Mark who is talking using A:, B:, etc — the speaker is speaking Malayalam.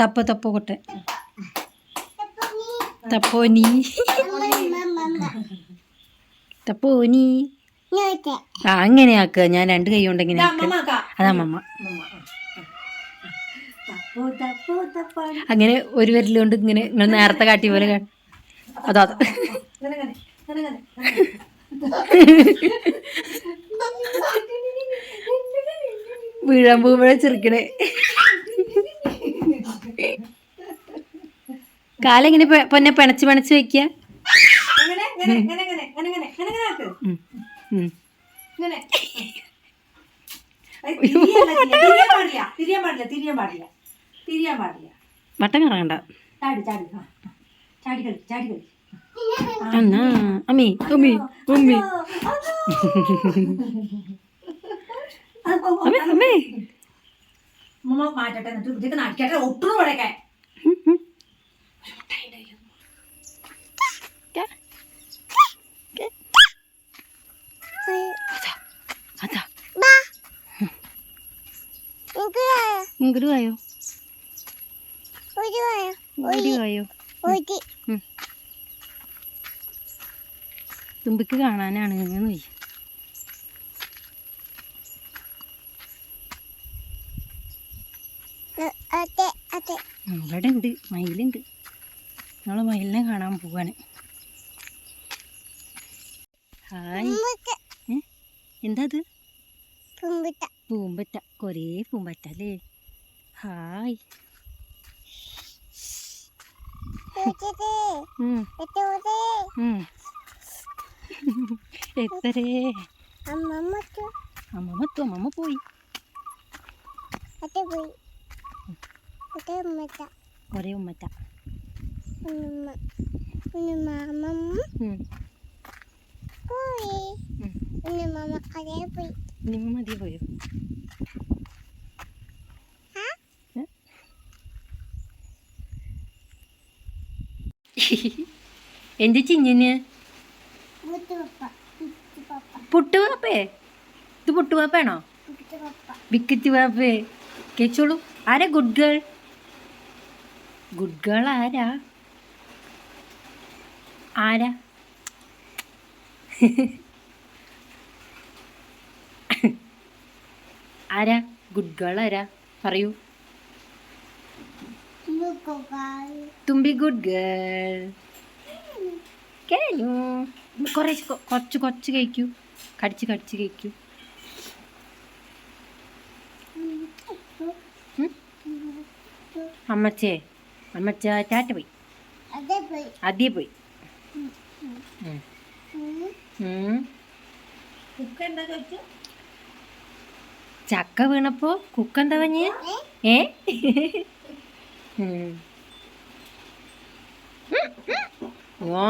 A: തപ്പ തപ്പ കൊട്ടെ തപ്പോനി തപ്പോനി ആ അങ്ങനെ ആക്കുക. ഞാൻ 2 കൈ കൊണ്ട് ഇങ്ങനെ അതാ മമ്മ. അങ്ങനെ ഒരു വിരലുകൊണ്ട് ഇങ്ങനെ നിങ്ങൾ നേരത്തെ കാട്ടിയ പോലെ അതാ വീഴാൻ പോകുമ്പോഴേ ചെറുക്കണേ. കാലെങ്ങനെ പൊന്നെ പിണച്ച് പിണച്ച് വെക്കുക. വട്ടം കറങ്ങണ്ട. എന്നാ അമ്മി അമ്മി അമ്മി അമ്മേ മാറ്റട്ടെ ഒട്ടും കൂടെയൊക്കെ ഇങ്ങോട്ടോ തുമ്പിക്ക് കാണാനാണ്. ഇവിടെ ഉണ്ട് മയിലുണ്ട്. നമ്മള് മയിലിനെ കാണാൻ പോവാണ്. ഹായ്. എന്താ അത്? പൂമ്പറ്റ. കൊറേ പൂമ്പറ്റ അല്ലേ? ഹായ്. എത്രേ അമ്മമ്മ പോയി. ഒരേ ഉമ്മറ്റ. മതി പോയോ? എന്ത് ചിഞ്ഞിന്? പുട്ടുപാപ്പേ? ഇത് പുട്ടുപാപ്പാണോ? വിക്കറ്റ് പാപ്പേ. കേച്ചോളൂ. ആരാ ഗുഡ് ഗേൾ? ഗുഡ് ഗേൾ ആരാ? ആരാ? ആരാ ഗുഡ് ഗേൾ? ആരാ പറയൂ. തുമ്പി ഗുഡ് ഗേൾ. കഴിഞ്ഞു. കുറച്ച് കഴിക്കൂ. കടിച്ച് കഴിക്കൂ. അമ്മച്ച ടാറ്റ പോയി. അതേ പോയി. ചക്ക വീണപ്പോ കുക്കെന്താ പറഞ്ഞ? ഓ